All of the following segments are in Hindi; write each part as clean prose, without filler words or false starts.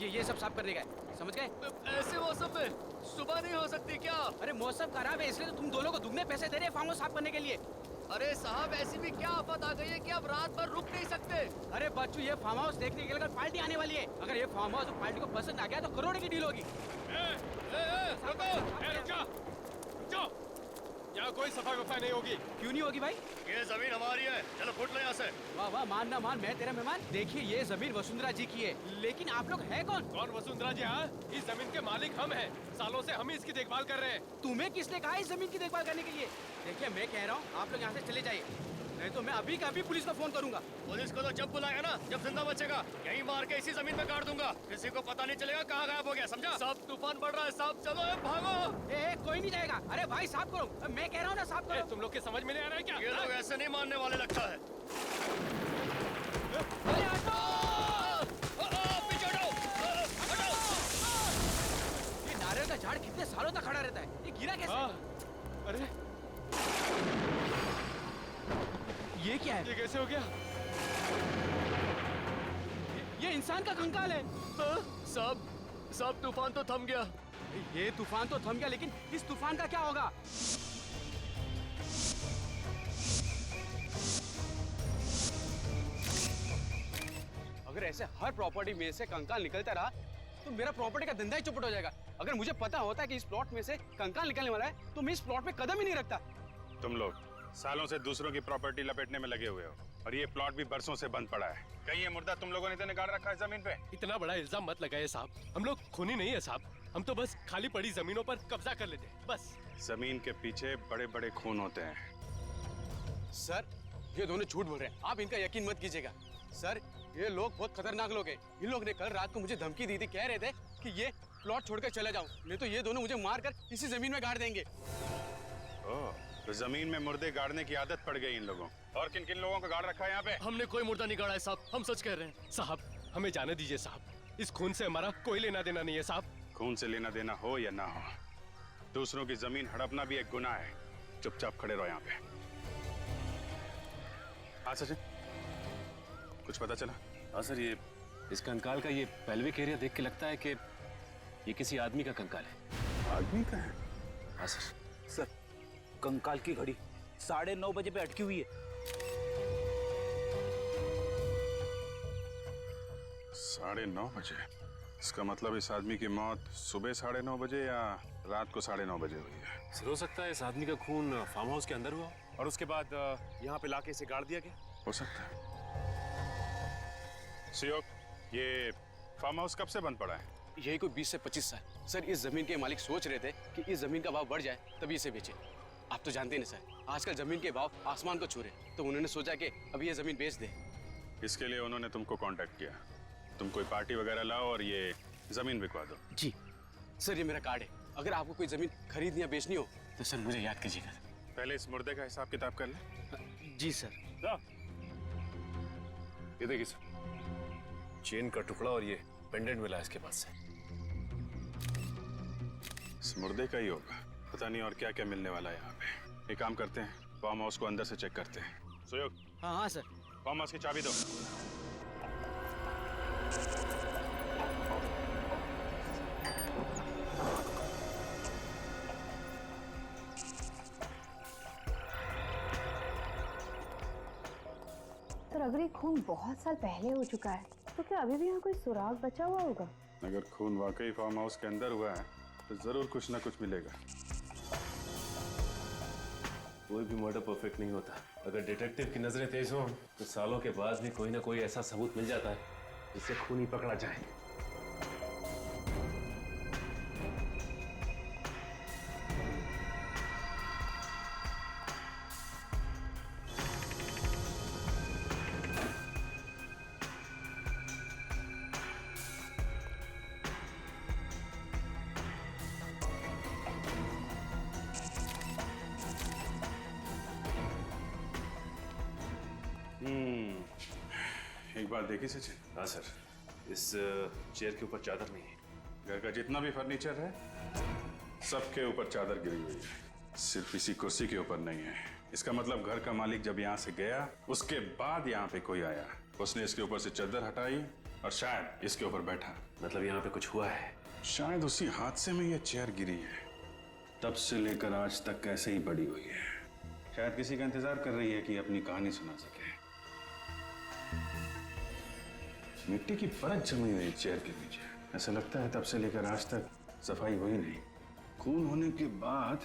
ये सब साफ करने गए, समझ गए? ऐसे मौसम में सुबह नहीं हो सकती क्या? अरे मौसम खराब है इसलिए तो तुम दोनों को दुगने पैसे दे रहे हैं फार्म हाउस साफ करने के लिए। अरे साहब, ऐसी भी क्या आफत आ गई है कि अब रात भर रुक नहीं सकते? अरे बच्चू, ये फार्म हाउस देखने के लिए पार्टी आने वाली है। अगर ये फार्म हाउस पार्टी को पसंद आ गया तो करोड़ की डील होगी। रुक जाओ, यहाँ कोई सफाई वफाई नहीं होगी। क्यों नहीं होगी भाई? ये जमीन हमारी है, चलो फुट लो यहाँ से। वाह वाह, मान ना मान, मैं तेरा मेहमान। देखिए ये जमीन वसुंधरा जी की है, लेकिन आप लोग हैं कौन? कौन वसुंधरा जी? हाँ, इस जमीन के मालिक हम हैं। सालों से हम ही इसकी देखभाल कर रहे हैं। तुम्हें किसने कहा इस जमीन की देखभाल करने के लिए? देखिए मैं कह रहा हूँ आप लोग यहाँ से चले जाइए, नहीं तो मैं अभी का अभी पुलिस को फोन करूंगा। पुलिस को तो जब बुलाएगा ना, जब जिंदा बचेगा, यहीं मार के इसी जमीन में गाड़ दूंगा। किसी को पता नहीं चलेगा कहाँ गायब हो गया, समझा? सब तूफान बढ़ रहा है साहब, चलो भागो। कोई नहीं जाएगा। अरे भाई साफ करो, मैं कह रहा हूँ ना साफ करो। तुम लोग के समझ में नहीं आ रहा है क्या? ये लोग ऐसे नहीं मानने वाले लगता है। पीछे हटो, हटो। ये नारियल का झाड़ कितने सालों तक खड़ा रहता है, ये गिरा कैसे? अरे ये क्या है? ये कैसे हो गया? ये इंसान का कंकाल है। सब तूफान तो थम गया। ये तूफान तो थम गया, लेकिन इस तूफान का क्या होगा? अगर ऐसे हर प्रॉपर्टी में से कंकाल निकलता रहा तो मेरा प्रॉपर्टी का धंधा ही चौपट हो जाएगा। अगर मुझे पता होता है कि इस प्लॉट में से कंकाल निकलने वाला है तो मैं इस प्लॉट में कदम ही नहीं रखता। तुम लोग सालों से दूसरों की प्रॉपर्टी लपेटने में लगे हुए हो और ये प्लॉट भी बरसों से बंद पड़ा है। कहीं ये मुर्दा तुम लोगों ने तो निकाल रखा है जमीन पे? इतना बड़ा इल्जाम मत लगाइए साहब, हम लोग खूनी नहीं है साहब। हम तो बस खाली पड़ी जमीनों पर कब्जा कर लेते हैं बस। जमीन के पीछे बड़े बड़े खून होते हैं। सर ये दोनों झूठ बोल रहे हैं, आप इनका यकीन मत कीजिएगा। सर ये लोग बहुत खतरनाक लोग हैं। इन लोग ने कल रात को मुझे धमकी दी थी, कह रहे थे कि ये प्लॉट छोड़कर चले जाऊं, नहीं तो ये दोनों मुझे मारकर इसी जमीन में गाड़ देंगे। ओह, तो जमीन में मुर्दे गाड़ने की आदत पड़ गई इन लोगों। और किन किन लोगों को गाड़ रखा है यहाँ पे? हमने कोई मुर्दा नहीं गाड़ा है साहब, हम सच कह रहे हैं। साहब हमें जाने दीजिए साहब, इस खून से हमारा कोई लेना देना नहीं है साहब। खून से लेना देना हो या ना हो, दूसरों की जमीन हड़पना भी एक गुनाह है। चुपचाप खड़े रहो यहाँ पे। हाँ सचिन, कुछ पता चला? हाँ सर, ये इस कंकाल का ये पेल्विक एरिया देख के लगता है कि ये किसी आदमी का कंकाल है। आदमी का है? हाँ सर। सर कंकाल की घड़ी 9:30 बजे पे अटकी हुई है। 9:30 बजे? इसका मतलब इस आदमी की मौत सुबह 9:30 बजे या रात को 9:30 बजे हुई है। सर हो सकता है इस आदमी का खून फार्म हाउस के अंदर हुआ और उसके बाद यहाँ पे लाके इसे गाड़ दिया गया। हो सकता है। सुयोग, ये फार्म हाउस कब से बंद पड़ा है? यही कोई 20 से 25 साल। सर इस जमीन के मालिक सोच रहे थे कि इस जमीन का भाव बढ़ जाए तभी इसे बेचे। आप तो जानते हैं ना सर, आजकल जमीन के भाव आसमान को छू रहे, तो उन्होंने सोचा कि अभी ये जमीन बेच दे। इसके लिए उन्होंने तुमको कांटेक्ट किया। तुम कोई पार्टी वगैरह लाओ और ये जमीन बिकवा दो। जी सर, ये मेरा कार्ड है। अगर आपको कोई जमीन खरीदनी या बेचनी हो तो सर मुझे याद कीजिएगा। पहले इस मुर्दे का हिसाब किताब कर ले। जी सर। ये देखिए सर, चेन का टुकड़ा और ये पेंडेंट मिला इसके पास से। इस मुर्दे का ही होगा, पता नहीं और क्या क्या मिलने वाला है यहाँ पे। एक काम करते हैं, फार्म हाउस को अंदर से चेक करते हैं। सुयोग, हाँ हाँ सर। फार्म हाउस की चाबी दो। सर अगर ये खून बहुत साल पहले हो चुका है तो क्या अभी भी यहाँ कोई सुराग बचा हुआ होगा? अगर खून वाकई फार्म हाउस के अंदर हुआ है तो जरूर कुछ ना कुछ मिलेगा। कोई भी मर्डर परफेक्ट नहीं होता। अगर डिटेक्टिव की नजरें तेज हो तो सालों के बाद भी कोई ना कोई ऐसा सबूत मिल जाता है जिससे खूनी पकड़ा जाए। एक बात देखी सचिन? हाँ सर, इस चेयर के ऊपर चादर नहीं है। घर का जितना भी फर्नीचर है सबके ऊपर चादर गिरी हुई है, सिर्फ इसी कुर्सी के ऊपर नहीं है। इसका मतलब घर का मालिक जब यहाँ से गया उसके बाद यहाँ पे कोई आया, उसने इसके ऊपर से चादर हटाई और शायद इसके ऊपर बैठा। मतलब यहाँ पे कुछ हुआ है? शायद उसी हादसे में ये चेयर गिरी है, तब से लेकर आज तक ऐसे ही पड़ी हुई है। शायद किसी का इंतजार कर रही है कि अपनी कहानी सुना सके। मिट्टी की परत जमी हुई चेयर के नीचे, ऐसा लगता है तब से लेकर आज तक सफाई हुई नहीं। खून होने के बाद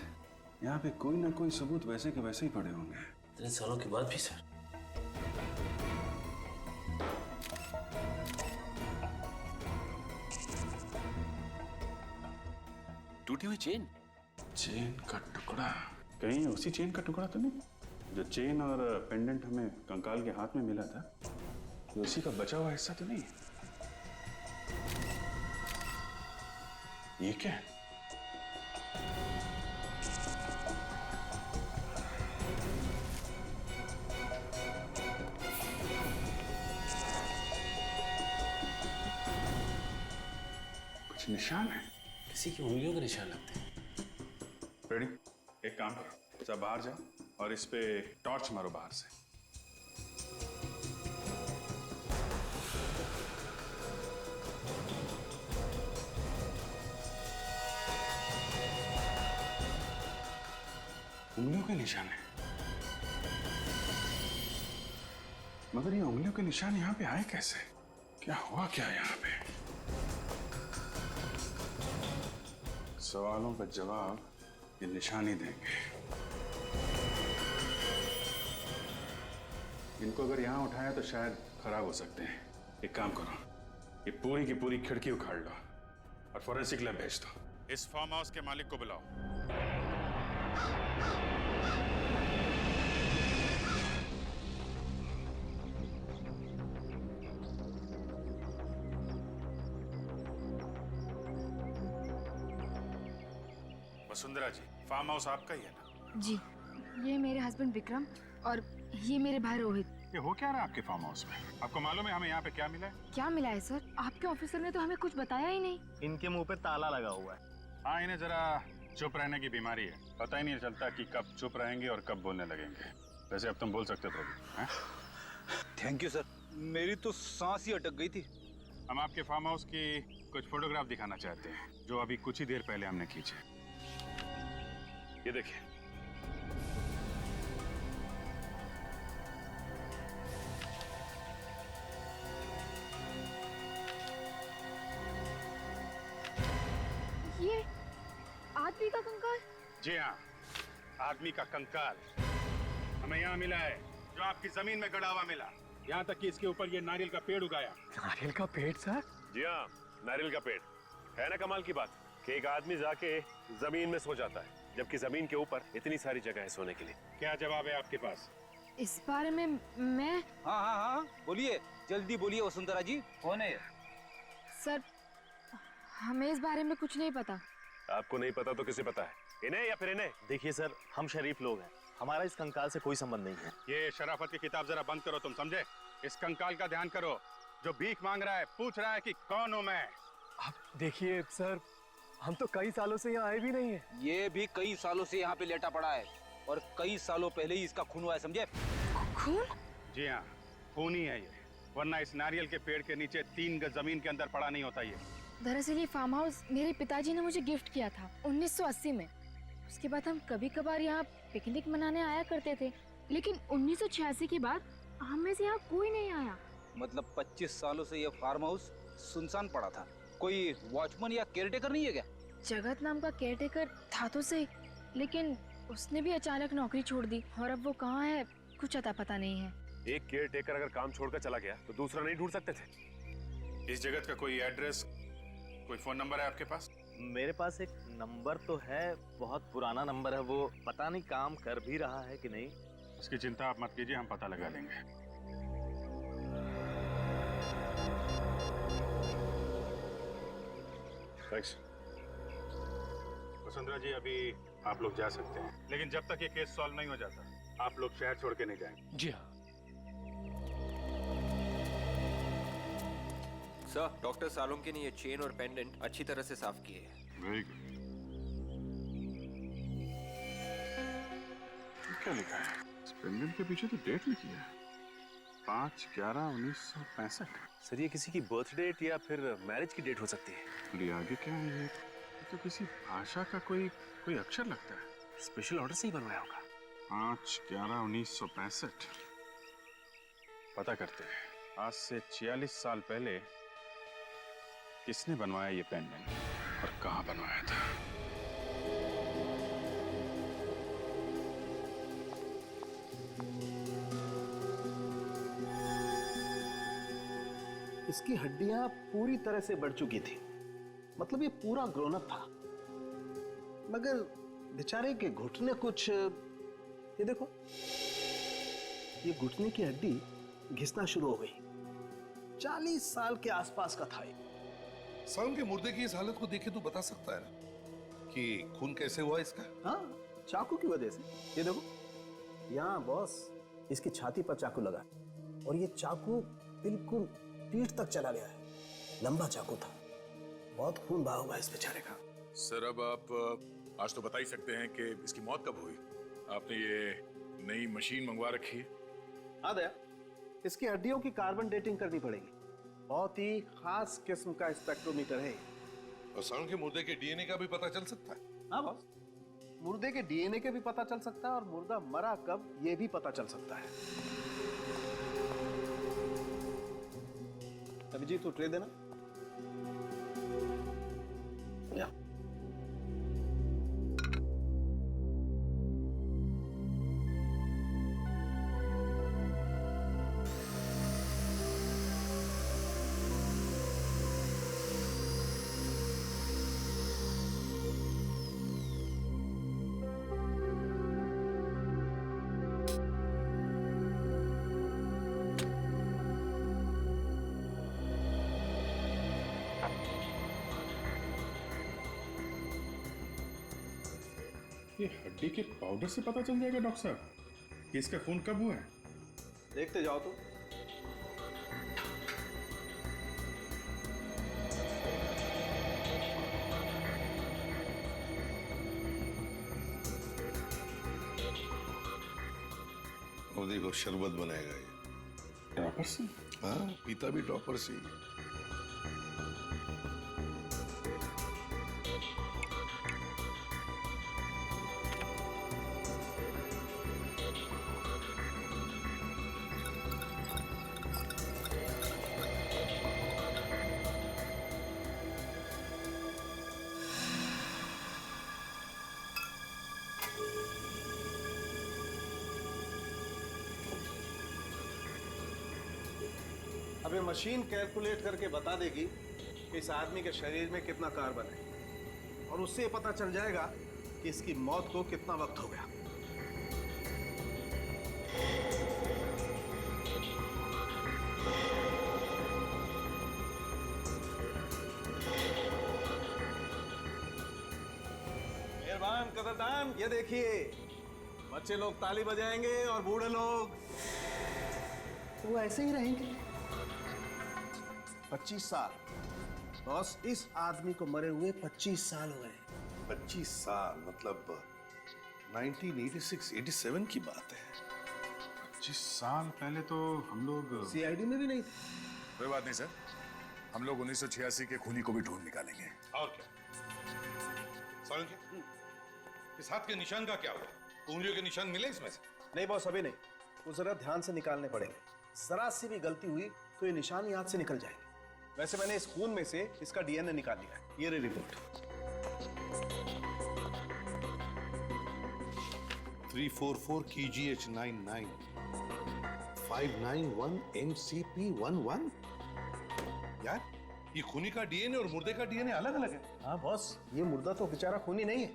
यहाँ पे कोई ना कोई सबूत वैसे के वैसे ही पड़े होंगे। इतने सालों के बाद भी सर? टूटी हुई चेन? चेन का टुकड़ा? कहीं उसी चेन का टुकड़ा तो नहीं जो चेन और पेंडेंट हमें कंकाल के हाथ में मिला था? ये उसी का बचा हुआ हिस्सा तो नहीं? ये क्या है? कुछ निशान है? किसी की उंगलियों के निशान लगते हैं। रेडी? एक काम करो, सब बाहर जाओ और इस पे टॉर्च मारो बाहर से। उंगलियों के निशान है, मगर ये उंगलियों के निशान यहाँ पे आए कैसे? क्या हुआ क्या यहाँ पे? सवालों का जवाब ये निशान ही देंगे। इनको अगर यहाँ उठाया तो शायद खराब हो सकते हैं। एक काम करो, ये पूरी की पूरी खिड़की उखाड़ लो और फॉरेंसिक लैब भेज दो। इस फार्म हाउस के मालिक को बुलाओ। वसुंधरा जी, फार्म हाउस आपका ही है ना? जी, ये मेरे हस्बैंड विक्रम और ये मेरे भाई रोहित। ये हो क्या रहा है आपके फार्म हाउस में? आपको मालूम है हमें यहाँ पे क्या मिला है? क्या मिला है सर? आपके ऑफिसर ने तो हमें कुछ बताया ही नहीं। इनके मुंह पे ताला लगा हुआ है। हाँ, इन्हें जरा चुप रहने की बीमारी है। पता ही नहीं चलता कि कब चुप रहेंगे और कब बोलने लगेंगे। वैसे अब तुम बोल सकते हो प्रभु। थैंक यू सर, मेरी तो सांस ही अटक गई थी। हम आपके फार्म हाउस की कुछ फोटोग्राफ दिखाना चाहते हैं जो अभी कुछ ही देर पहले हमने खींचे। ये देखिए। ये आदमी का कंकाल? जी हाँ, आदमी का कंकाल हमें यहाँ मिला है, जो आपकी जमीन में गड़ा हुआ मिला। यहाँ तक कि इसके ऊपर ये नारियल का पेड़ उगाया। नारियल का पेड़ सर? जी हाँ, नारियल का पेड़। है ना कमाल की बात कि एक आदमी जाके जमीन में सो जाता है, जबकि जमीन के ऊपर इतनी सारी जगह है सोने के लिए। क्या जवाब है आपके पास? इस बारे में मैं... हाँ, बोलिए, जल्दी बोलिए वसुंधरा जी, कौन है? सर, हमें इस बारे में कुछ नहीं पता। आपको नहीं पता तो किसे पता है? इन्हें या फिर इन्हें? देखिए सर, हम शरीफ लोग हैं, हमारा इस कंकाल से कोई संबंध नहीं है। ये शराफत की किताब जरा बंद करो, तुम समझे? इस कंकाल का ध्यान करो, जो भीख मांग रहा है, पूछ रहा है कि कौन हूं मैं। आप देखिए सर, हम तो कई सालों से यहाँ आए भी नहीं है। ये भी कई सालों से यहाँ पे लेटा पड़ा है और कई सालों पहले ही इसका खून हुआ है, समझे? खून? जी हाँ, खून ही है ये, वरना इस नारियल के पेड़ के नीचे 3 गज जमीन के अंदर पड़ा नहीं होता ये। दरअसल ये फार्म हाउस मेरे पिताजी ने मुझे गिफ्ट किया था 1980 में। उसके बाद हम कभी कभार यहाँ पिकनिक मनाने आया करते थे, लेकिन 1986 के बाद हम में से यहाँ कोई नहीं आया। मतलब 25 सालों से ये फार्म हाउस सुनसान पड़ा था। कोई वॉचमैन या केयरटेकर नहीं है क्या? जगत नाम का केयरटेकर था तो सही, लेकिन उसने भी अचानक नौकरी छोड़ दी और अब वो कहाँ है कुछ अता पता नहीं है। एक केयर टेकर अगर काम छोड़कर चला गया तो दूसरा नहीं ढूंढ सकते थे? इस जगत का कोई एड्रेस, कोई फोन नंबर है आपके पास? मेरे पास एक नंबर तो है, बहुत पुराना नंबर है वो, पता नहीं काम कर भी रहा है कि नहीं। उसकी चिंता आप मत कीजिए, हम पता लगा लेंगे। थैंक्स। वसुंधरा जी, अभी आप लोग जा सकते हैं, लेकिन जब तक ये केस सॉल्व नहीं हो जाता, आप लोग शहर छोड़ के नहीं जाएंगे। जी हाँ। सर, डॉक्टर सालोंकी ने ये चेन और पेंडेंट अच्छी तरह से साफ किए हैं। Very good. क्या लिखा है? इस पेंडेंट के पीछे तो डेट लिखी है। 5/11/1965। सर ये किसी की बर्थ डेट या फिर मैरिज की डेट हो सकती है। और ये आगे क्या है? ये तो किसी भाषा का कोई अक्षर लगता है। स्पेशल ऑर्डर से ही बनवाया होगा। 5/11/1965। पता करते हैं आज से 46 साल पहले किसने बनवाया ये पेंडेंट और कहाँ बनवाया था। इसकी हड्डियां पूरी तरह से बढ़ चुकी थी, मतलब ये पूरा ग्रोन अप था, मगर बेचारे के घुटने कुछ, ये देखो, ये घुटने की हड्डी घिसना शुरू हो गई। 40 साल के आसपास का था ये। साउंड के मुर्दे की इस हालत को देखे तो बता सकता है ना कि खून कैसे हुआ इसका? हाँ, चाकू की वजह से। ये देखो, यहाँ बॉस इसकी छाती पर चाकू लगा और ये चाकू बिल्कुल पीठ तक चला गया है। लंबा चाकू था, बहुत खून बहा हुआ है इस बेचारे का। सर अब आप आज तो बता ही सकते हैं कि इसकी मौत कब हुई। आपने ये नई मशीन मंगवा रखी है। हाँ दया, इसकी हड्डियों की कार्बन डेटिंग करनी पड़ेगी। बहुत ही खास किस्म का स्पेक्ट्रोमीटर है। और साउंड के मुर्दे के डीएनए का भी पता चल सकता है। हाँ बॉस, मुर्दे के डीएनए के भी पता चल सकता है और मुर्दा मरा कब ये भी पता चल सकता है। अभिजीत, तो ट्रे देना। या। ये हड्डी के पाउडर से पता चल जाएगा डॉक्टर साहब कि इसका खून कब हुआ है? देखते जाओ तो। और देखो शरबत बनाएगा ये। ड्रॉपर से? हाँ, पीता भी ड्रॉपर से ही। अब ये मशीन कैलकुलेट करके बता देगी कि इस आदमी के शरीर में कितना कार्बन है और उससे पता चल जाएगा कि इसकी मौत को कितना वक्त हो गया। मेहरबान कदरदान, ये देखिए, बच्चे लोग ताली बजाएंगे और बूढ़े लोग वो ऐसे ही रहेंगे। 25 साल बॉस, इस आदमी को मरे हुए 25 साल हुए। 25 साल मतलब 1986-87 की बात है। 25 साल पहले तो हम लोग सीआईडी में भी नहीं थे। कोई बात नहीं सर, हम लोग 1986 के खूनी को भी ढूंढ निकालेंगे। और क्या साउंड, इस हाथ के निशान का क्या हुआ? उंगलियों के निशान मिले इसमें से? नहीं बॉस, अभी नहीं, वो जरा ध्यान से निकालने पड़ेंगे। जरा सी भी गलती हुई तो ये निशान ही हाथ से निकल जाएंगे। वैसे मैंने इस खून में से इसका डीएनए निकाल लिया है। ये रही रिपोर्ट। 344 KGH99 591 MCP11। यार ये खूनी का डीएनए और मुर्दे का डीएनए अलग अलग है। हाँ बॉस, ये मुर्दा तो बेचारा खूनी नहीं है।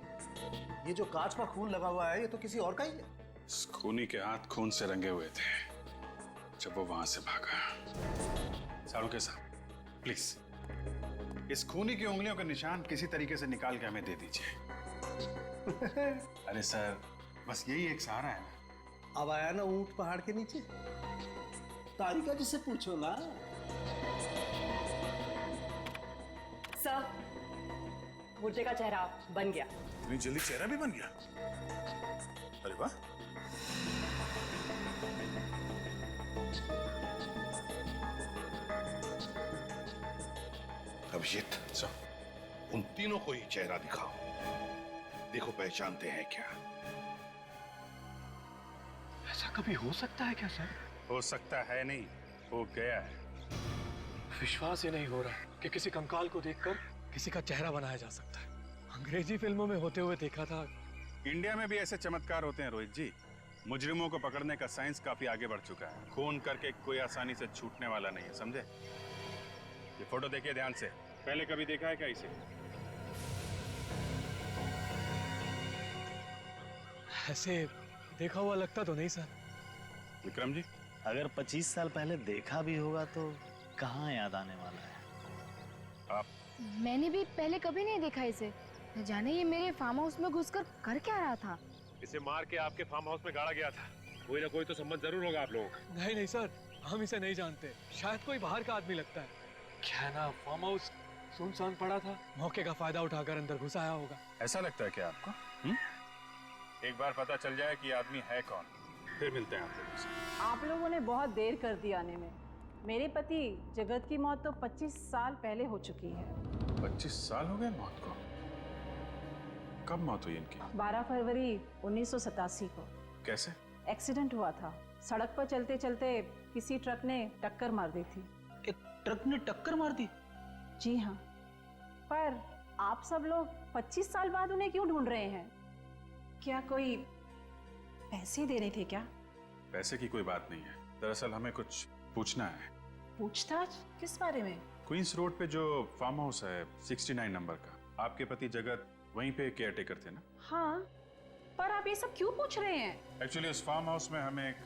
ये जो कांच का खून लगा हुआ है ये तो किसी और का ही है। इस खूनी के हाथ खून से रंगे हुए थे जब वो वहां से भागा। साळुंखे साहब, प्लीज इस खूनी की उंगलियों के निशान किसी तरीके से निकाल के हमें दे दीजिए। अरे सर, बस यही एक सहारा है ना। अब आया ना ऊंट पहाड़ के नीचे, तारिका जी से पूछो ना। सर, मुर्दे का चेहरा बन गया। इतनी जल्दी चेहरा भी बन गया? अरे वाह। अभिजीत उन तीनों को ही चेहरा दिखाओ, देखो पहचानते हैं क्या। ऐसा कभी हो सकता है क्या सर? हो सकता है नहीं, हो गया है। विश्वास ही नहीं हो रहा कि किसी कंकाल को देखकर किसी का चेहरा बनाया जा सकता है। अंग्रेजी फिल्मों में होते हुए देखा था। इंडिया में भी ऐसे चमत्कार होते हैं रोहित जी। मुजरिमों को पकड़ने का साइंस काफी आगे बढ़ चुका है। खून करके कोई आसानी से छूटने वाला नहीं है, समझे? ये फोटो देखिए ध्यान से। पहले कभी देखा है क्या इसे? ऐसे देखा हुआ लगता तो नहीं सर। विक्रम जी, अगर 25 साल पहले देखा भी होगा तो कहाँ याद आने वाला है? मैंने भी पहले कभी नहीं देखा इसे। न जाने ये मेरे फार्म हाउस में घुसकर कर क्या रहा था। इसे मार के आपके फार्म हाउस में गाड़ा गया था। कोई ना कोई तो संबंध जरूर होगा आप लोगों का। नहीं नहीं सर, हम इसे नहीं जानते। शायद कोई बाहर का आदमी लगता है। क्या है ना, फार्म हाउस सुनसान पड़ा था, मौके का फायदा उठाकर अंदर घुस आया होगा। ऐसा लगता है क्या आपको? एक बार पता चल जाए कि आदमी है कौन, फिर मिलते हैं आप लोगों से। आप लोगों ने बहुत देर कर दी आने में। मेरे पति जगत की मौत तो 25 साल पहले हो चुकी है। 25 साल हो गए मौत को? कब मौत हुई इनकी? 12 फरवरी 1987 को। कैसे? एक्सीडेंट हुआ था। सड़क पर चलते चलते किसी ट्रक ने टक्कर मार दी थी। एक ट्रक ने टक्कर मार दी? जी हाँ। पर आप सब लोग 25 साल बाद उन्हें क्यों ढूंढ रहे हैं? क्या कोई पैसे दे रहे थे क्या? पैसे की कोई बात नहीं है। दरअसल हमें कुछ पूछना है। पूछताछ किस बारे में? क्वींस रोड पे जो फार्म हाउस है 69 नंबर का, आपके पति जगत वहीं पे केयर टेकर थे ना? हाँ, पर आप ये सब क्यों पूछ रहे हैं? एक्चुअली उस फार्म हाउस में हमें एक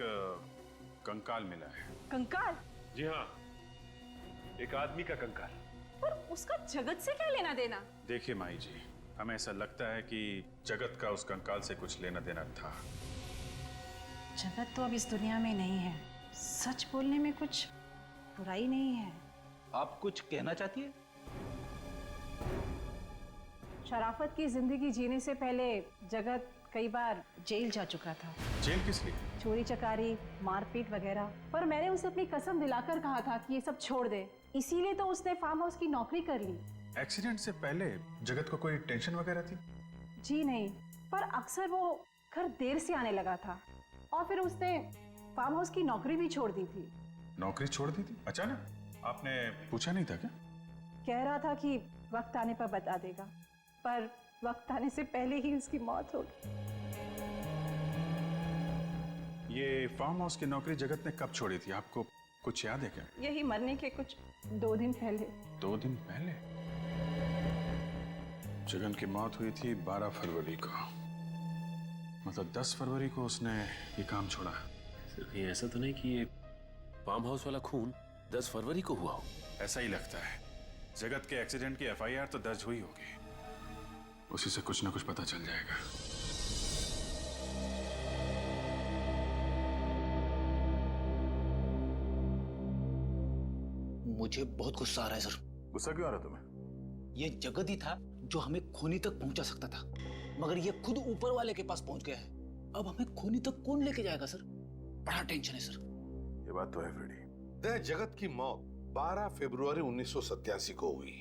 कंकाल मिला है। कंकाल? जी हाँ, एक आदमी का कंकाल। पर उसका जगत से क्या लेना देना? देखिए माई जी, हमें ऐसा लगता है कि जगत का उस कंकाल से कुछ लेना देना था। जगत तो अब इस दुनिया में नहीं है। सच बोलने में कुछ बुराई नहीं है। आप कुछ कहना चाहती है? शराफत की जिंदगी जीने से पहले जगत कई बार जेल जा चुका था। जेल किस लिए? चोरी चकारी, मारपीट वगैरह। पर मैंने उसे अपनी कसम दिलाकर कहा था कि ये सब छोड़ दे। इसीलिए तो उसने फार्म हाउस की नौकरी कर ली। एक्सीडेंट से पहले जगत को कोई टेंशन वगैरह थी? जी नहीं, पर अक्सर वो घर देर से आने लगा था और फिर उसने फार्म हाउस की नौकरी भी छोड़ दी थी। नौकरी छोड़ दी थी अचानक? आपने पूछा नहीं था क्या? कह रहा था कि वक्त आने पर बता देगा, पर वक्त आने से पहले ही उसकी मौत हो गई। ये फार्म हाउस की नौकरी जगत ने कब छोड़ी थी, आपको कुछ याद है क्या? यही मरने के कुछ 2 दिन पहले। 2 दिन पहले? जगन की मौत हुई थी 12 फरवरी को, मतलब 10 फरवरी को उसने ये काम छोड़ा। सिर्फ ये ऐसा तो नहीं कि ये फार्म हाउस वाला खून 10 फरवरी को हुआ हो? ऐसा ही लगता है। जगत के एक्सीडेंट की FIR तो दर्ज हुई होगी, उसी से कुछ ना कुछ पता चल जाएगा। मुझे बहुत गुस्सा आ रहा है सर। गुस्सा क्यों आ रहा तुम्हें? ये जगत ही था जो हमें खूनी तक पहुंचा सकता था, मगर ये खुद ऊपर वाले के पास पहुंच गया है। अब हमें खूनी तक कौन लेके जाएगा सर? बड़ा टेंशन है सर। ये बात तो है फ्रेडी। जगत की मौत 12 फरवरी 1987 को हुई,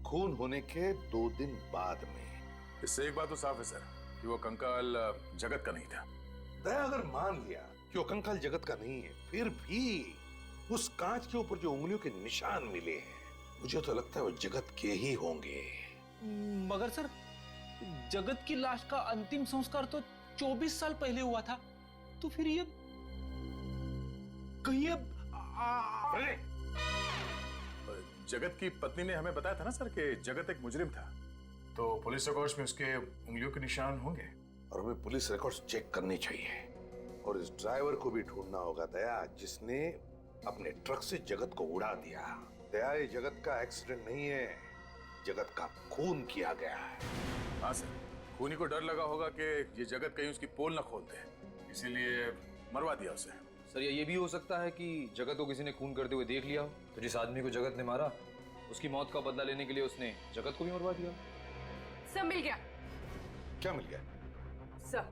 खून होने के 2 दिन बाद में। इससे एक बात तो साफ है सर कि वो कंकाल जगत का नहीं था। दया अगर मान लिया कि वो कंकाल जगत का नहीं है, फिर भी उस कांच के ऊपर जो उंगलियों के निशान मिले हैं, मुझे तो लगता है वो जगत के ही होंगे। मगर सर, जगत की लाश का अंतिम संस्कार तो 24 साल पहले हुआ था, तो फिर ये कहीं जगत की पत्नी ने हमें बताया था ना सर कि जगत एक मुजरिम था, तो पुलिस रिकॉर्ड्स में उसके उंगलियों के निशान होंगे। और हमें पुलिस रिकॉर्ड्स चेक करनी चाहिए और इस ड्राइवर को भी ढूंढना होगा दया, जिसने अपने ट्रक से जगत को उड़ा दिया। दया, ये जगत का एक्सीडेंट नहीं है, जगत का खून किया गया है। हाँ सर, खूनी को डर लगा होगा कि ये जगत कहीं उसकी पोल ना खोल दे, इसीलिए मरवा दिया उसे। सर ये भी हो सकता है कि जगत को किसी ने खून करते हुए देख लिया हो, तो जिस आदमी को जगत ने मारा उसकी मौत का बदला लेने के लिए उसने जगत को भी मरवा दिया। सब मिल गया। क्या मिल गया? सर,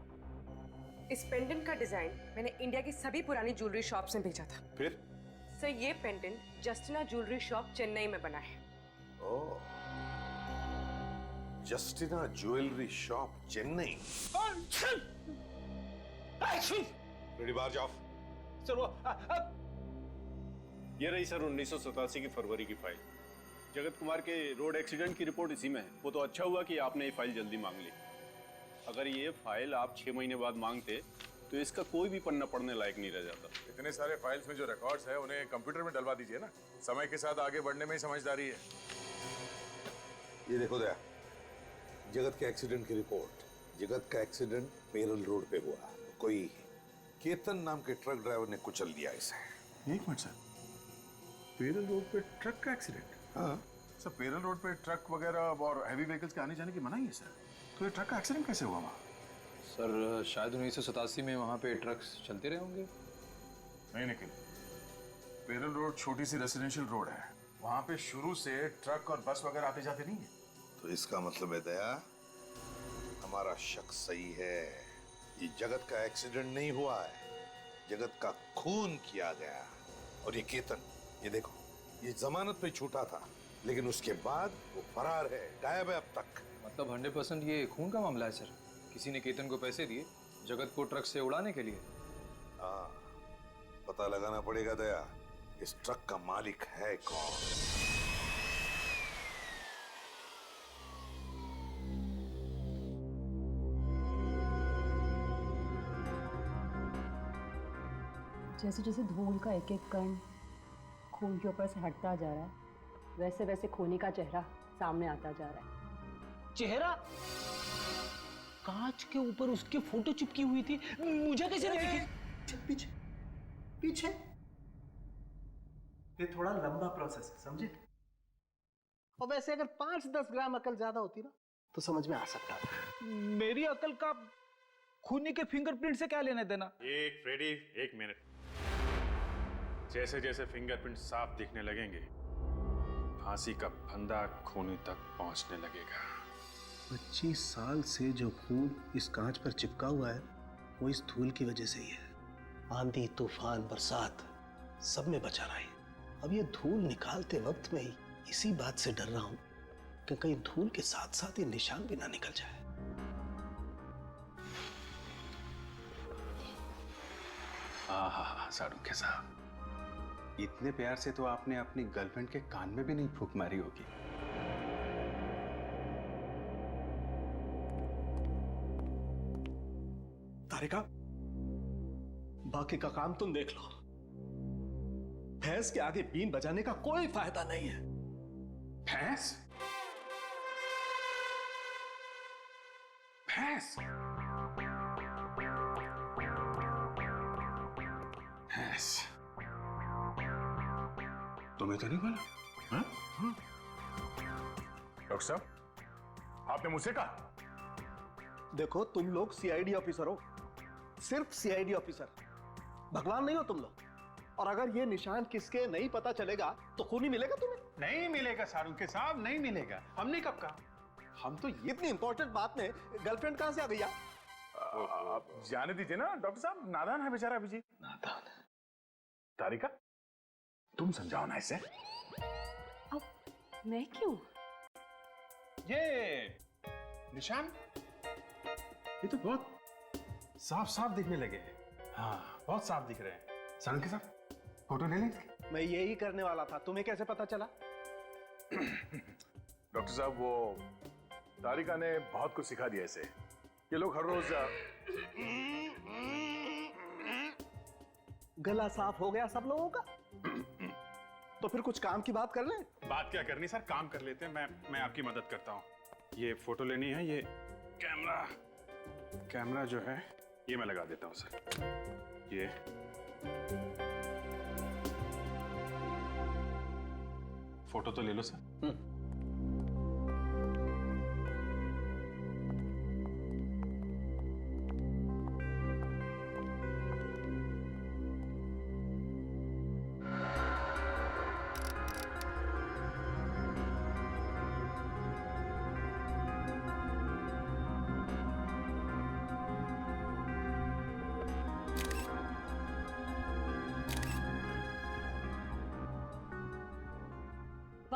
इस पेंडेंट का डिजाइन मैंने इंडिया की सभी पुरानी ज्वेलरी शॉप्स में भेजा था। फिर? सर ये pendant Justina jewellery shop Chennai में बना है। Oh, Justina jewellery shop Chennai. Ready, बाहर जाओ। सर वो ये रही सर 1987 की फरवरी की फाइल। जगत कुमार के रोड एक्सीडेंट की रिपोर्ट इसी में है। वो तो अच्छा हुआ कि आपने ये फाइल जल्दी मांग ली। अगर ये फाइल आप 6 महीने बाद मांगते तो इसका कोई भी पन्ना पढ़ने लायक नहीं रह जाता। इतने सारे फाइल्स में जो रिकॉर्ड्स है उन्हें कंप्यूटर में डलवा दीजिए ना। समय के साथ आगे बढ़ने में ही समझदारी है। ये देखो दया, जगत के एक्सीडेंट की रिपोर्ट। जगत का एक्सीडेंट पेरल रोड पे हुआ। कोई केतन नाम के ट्रक ड्राइवर ने कुचल दिया इसे। एक मिनट सर, पेरल रोड पे ट्रक का एक्सीडेंट? हाँ सर, पेरल रोड पे ट्रक वगैरह और हैवी व्हीकल्स के आने जाने की मनाही है सर। तो ये ट्रक का एक्सीडेंट कैसे हुआ वहाँ? सर शायद 1987 में वहाँ पे ट्रक्स चलते रहे होंगे। नहीं निखिल, पेरल रोड छोटी सी रेसिडेंशियल रोड है। वहाँ पे शुरू से ट्रक और बस वगैरह आते जाते नहीं है। तो इसका मतलब है दया, हमारा शक सही है। ये जगत का एक्सीडेंट नहीं हुआ है, जगत का खून किया गया। और ये केतन, ये देखो, ये जमानत पे छूटा था, लेकिन उसके बाद वो फरार है, गायब है अब तक। मतलब 100% ये खून का मामला है सर। किसी ने केतन को पैसे दिए जगत को ट्रक से उड़ाने के लिए। हाँ, पता लगाना पड़ेगा दया, इस ट्रक का मालिक है कौन। जैसे जैसे धूल का एक एक कण खून के ऊपर से हटता जा रहा है, वैसे वैसे खूनी का चेहरा सामने आता जा रहा है। चेहरा? कांच के ऊपर उसकी फोटो चिपकी हुई थी, मुझे कैसे नहीं दिखी? पीछे पीछे। ये थोड़ा लंबा प्रोसेस है, समझे? और वैसे अगर 5-10 ग्राम अकल ज्यादा होती ना तो समझ में आ सकता था। मेरी अकल का खूनी के फिंगरप्रिंट से क्या लेने देना? एक फ्रेडी, एक मिनट। जैसे जैसे फिंगरप्रिंट साफ दिखने लगेंगे, फांसी का फंदा खूनी तक पहुंचने लगेगा। 25 साल से जो खून इस कांच पर चिपका हुआ है वो इस धूल की वजह से ही है। आंधी, तूफान, बरसात सब में बचा रहा है। अब ये धूल निकालते वक्त में ही इसी बात से डर रहा हूं कि कहीं धूल के साथ साथ ये निशान भी ना निकल जाए। हाँ, सारुखे साहब, इतने प्यार से तो आपने अपनी गर्लफ्रेंड के कान में भी नहीं फूंक मारी होगी। तारिका, बाकी का काम तुम देख लो। भैंस के आगे बीन बजाने का कोई फायदा नहीं है। भैंस? भैंस? भैंस? तुम्हें तो नहीं बोला? हाँ? डॉक्टर साहब, आपने मुझसे कहा? देखो, तुम लोग सीआईडी ऑफिसर हो, सिर्फ सीआईडी ऑफिसर। भगवान नहीं हो तुम लोग। और अगर ये निशान किसके नहीं पता चलेगा तो खूनी मिलेगा तुम्हें? नहीं मिलेगा सारुखे साहब, नहीं मिलेगा। हमने कब कहा? हम तो इतनी इंपॉर्टेंट बात में गर्लफ्रेंड कहां से आ गई? आप जाने दीजिए ना डॉक्टर साहब, नादान है बेचारा अभिजीत। नादान? तारिका, तुम समझाओ ना इसे। अब मैं क्यों? ये निशान ये तो बहुत साफ साफ दिखने लगे हैं। हाँ, बहुत साफ दिख रहे हैं। सारुखे साहब, फोटो ले लें? मैं यही करने वाला था, तुम्हें कैसे पता चला? डॉक्टर साहब, वो तारिका ने बहुत कुछ सिखा दिया इसे। ये लोग हर रोज गला साफ हो गया सब लोगों का? तो फिर कुछ काम की बात कर लें। बात क्या करनी सर, काम कर लेते हैं। मैं आपकी मदद करता हूँ। ये फोटो लेनी है, ये कैमरा जो है ये मैं लगा देता हूँ सर। ये फोटो तो ले लो सर।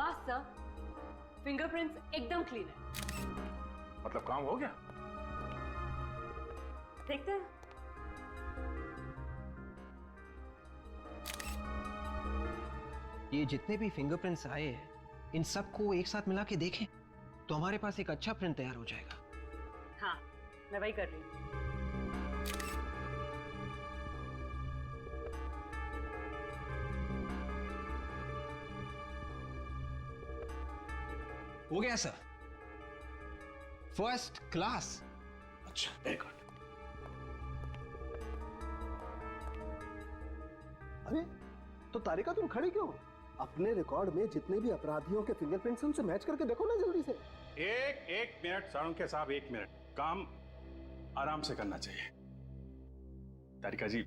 हाँ सर, फिंगरप्रिंट्स एकदम क्लीन है। मतलब काम हो गया? देखते हैं। ये जितने भी फिंगरप्रिंट्स आए हैं, इन सबको एक साथ मिला के देखें तो हमारे पास एक अच्छा प्रिंट तैयार हो जाएगा। हाँ, मैं वही कर रही हूँ। हो गया सर, फर्स्ट क्लास। अच्छा, वेरी गुड। अरे तो तारिका तुम खड़ी क्यों? अपने रिकॉर्ड में जितने भी अपराधियों के फिंगरप्रिंट्स हैं उनसे मैच करके देखो ना जल्दी से। एक मिनट साळुंखे साहब, एक मिनट। काम आराम से करना चाहिए। तारिका जी,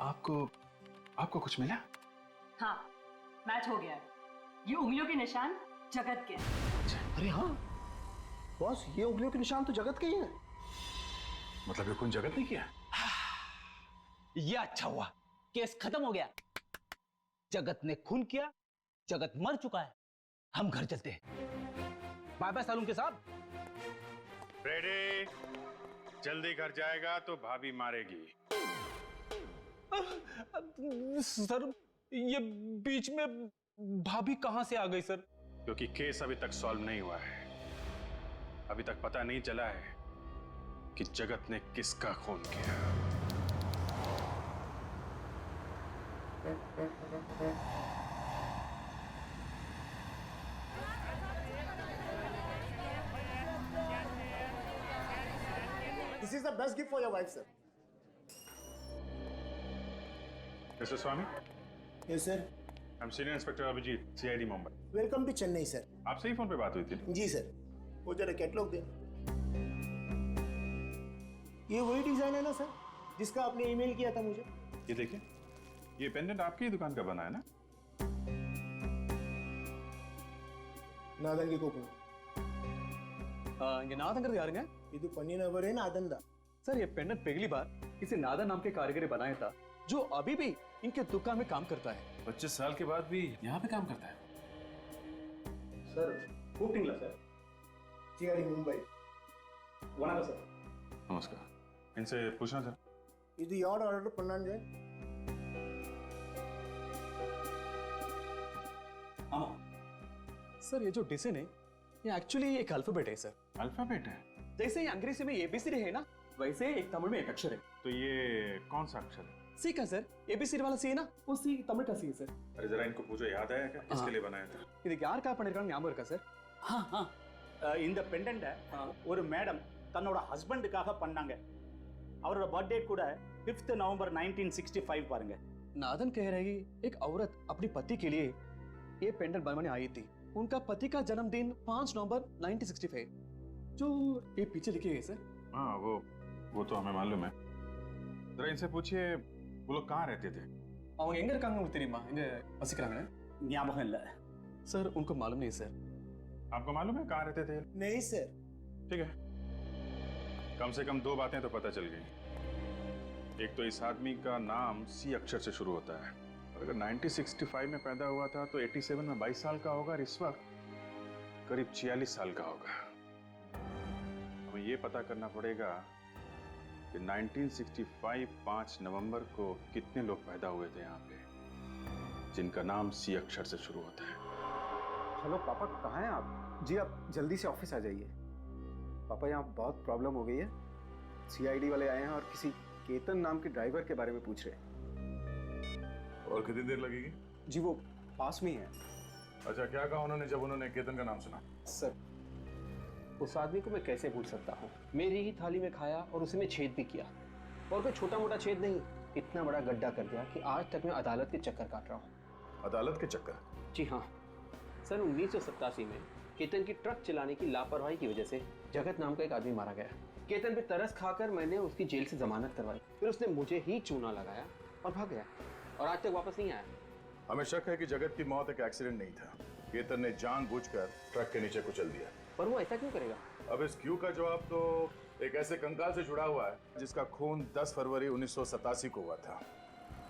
आपको कुछ मिला? हाँ, मैच हो गया है। ये उंगलियों के निशान जगत के हैं। अरे हाँ बॉस, ये उंगलियों के निशान तो जगत के ही हैं। मतलब ये खून जगत ने किया? ये अच्छा हुआ, केस खत्म हो गया। जगत ने खून किया, जगत मर चुका है। हम घर चलते हैं। बाय बाय सालून के साहब। रेडी? जल्दी घर जाएगा तो भाभी मारेगी। सर, ये बीच में भाभी कहां से आ गई सर? क्योंकि केस अभी तक सॉल्व नहीं हुआ है। अभी तक पता नहीं चला है कि जगत ने किसका खून किया। This is the best gift for your wife, sir. Mr. Swami? Yes, sir. I'm Senior Inspector Abhijit, CID Mumbai. Welcome to Chennai, sir. आपसे ही फोन पे बात हुई थी? जी सर। वो जरा कैटलॉग दे। ये वही डिजाइन है ना सर, जिसका आपने ईमेल किया था मुझे? ये देखिए, ये पेंडेंट आपकी ही दुकान का बना है ना? नादंगी कोपन। இங்க நாதங்கிறது யாருங்க? இது பண்ணினவரே नादन दा। सर, ये पेंडेंट पहली बार किसी नादन नाम के कारीगर ने बनाया था, जो अभी भी इनके दुकान में काम करता है। 25 साल के बाद भी यहाँ पे काम करता है। सर, கூப்பிட்டீங்களா சார்? CID मुंबई। வணக்கம் சார்। नमस्कार। इनसे पूछना था। இது யார் ஆர்டர் பண்ணாங்க? हाँ सर, ये जो डिजाइन है ये एक्चुअली एक अल्फाबेट है सर। अल्फाबेट है? जैसे ही अंग्रेजी में ABCD है ना, वैसे एक तमिल में एक अक्षर है। तो ये कौन सा अक्षर है? सी का सर, ABCD वाला सी है ना, वो सी तमिल का सी है सर। अरे जरा इनको पूछो, याद आया क्या किसके लिए बनाया था? இது யாருக்கா பண்ணிருக்காங்க ஞாபகம் இருக்கா சார்? இந்த பெண்டன்ட்டை ஒரு மேடம் தன்னோட ஹஸ்பண்டுக்காக பண்ணாங்க. அவரோட बर्थडे கூட 5th नवंबर 1965 பாருங்க. नादन कह रही एक औरत अपनी पति के लिए ये पेंडेंट बनवाने आई थी। उनका पति का जन्मदिन 5 नवंबर 1965, जो ये पीछे लिखे है सर। हाँ, वो तो हमें मालूम है। जरा इनसे पूछिए, वो लोग कहाँ रहते थे? அவங்க எங்க இருக்காங்க உங்களுக்கு தெரியுமா? எங்க வசிக்கிறாங்க? ஞாபகம் இல்ல सर, उनको मालूम नहीं सर। आपको मालूम है कहाँ रहते थे? नहीं सर। ठीक है, कम से कम 2 बातें तो पता चल गई। एक तो इस आदमी का नाम सी अक्षर से शुरू होता है, और अगर 1965 में पैदा हुआ था तो 87 में 22 साल का होगा, और इस वक्त करीब 46 साल का होगा। हमें ये पता करना पड़ेगा कि 1965 5 नवंबर को कितने लोग पैदा हुए थे यहाँ पे जिनका नाम सी अक्षर से शुरू होता है। हेलो पापा, कहाँ हैं आप? जी आप जल्दी से ऑफिस आ जाइए। पापा, यहाँ बहुत प्रॉब्लम हो गई है। CID वाले आए हैं और किसी केतन नाम के ड्राइवर के बारे में पूछ रहे हैं। और कितनी देर लगेगी? जी वो पास में ही है। अच्छा, क्या कहा उन्होंने जब उन्होंने केतन का नाम सुना? सर, उस आदमी को मैं कैसे भूल सकता हूँ? मेरी ही थाली में खाया और उसी में छेद भी किया, और कोई छोटा मोटा छेद नहीं, इतना बड़ा गड्ढा कर दिया कि आज तक मैं अदालत के चक्कर काट रहा हूँ। अदालत के चक्कर? जी हाँ सर, 1987 में केतन की ट्रक चलाने की लापरवाही की वजह से जगत नाम का एक आदमी मारा गया। केतन पे तरस खाकर मैंने उसकी जेल से जमानत करवाई, फिर उसने मुझे ही चूना लगाया और भाग गया, और आज तक वापस नहीं आया। हमें शक है कि जगत की मौत एक एक्सीडेंट नहीं था। केतन ने जानबूझकर ट्रक के नीचे कुचल दिया। पर वो ऐसा क्यों करेगा? अब इस क्यों का जवाब तो एक ऐसे कंकाल से जुड़ा हुआ है जिसका खून 10 फरवरी 1987 को हुआ था,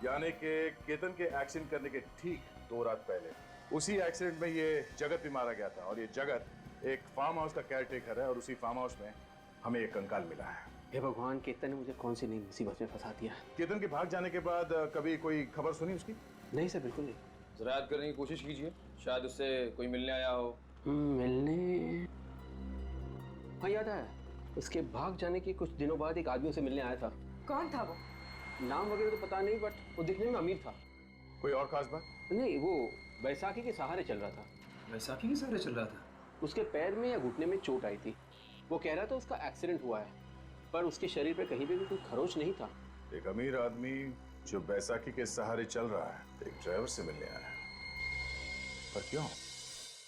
यानी कि केतन के एक्शन करने के ठीक 2 रात पहले उसी एक्सीडेंट में ये जगत भी मारा गया था और ये जगत एक फार्म हाउस का केयरटेकर है और उसी फार्म हाउस में हमें एक कंकाल मिला है। हे भगवान, केतन ने मुझे कौन सी नई मुसीबत में फंसा दिया। केतन के भाग जाने के बाद कभी कोई खबर सुनी उसकी? नहीं सर, बिल्कुल नहीं। जरा याद करने की कोशिश कीजिए, शायद उससे कोई मिलने आया हो। मिलने? हाँ याद है, उसके भाग जाने के कुछ दिनों बाद एक आदमी उसे मिलने आया था। कौन था वो? नाम वगैरह तो पता नहीं, बट वो दिखने में अमीर था। कोई और खास बात? नहीं, वो बैसाखी के सहारे चल रहा था। बैसाखी के सहारे चल रहा था? उसके पैर में या घुटने में चोट आई थी। वो कह रहा था उसका एक्सीडेंट हुआ है, पर उसके शरीर पे कहीं पे भी कोई खरोच नहीं था। एक अमीर आदमी जो बैसाखी के सहारे चल रहा है, एक ड्राइवर से मिलने आया है, पर क्यों?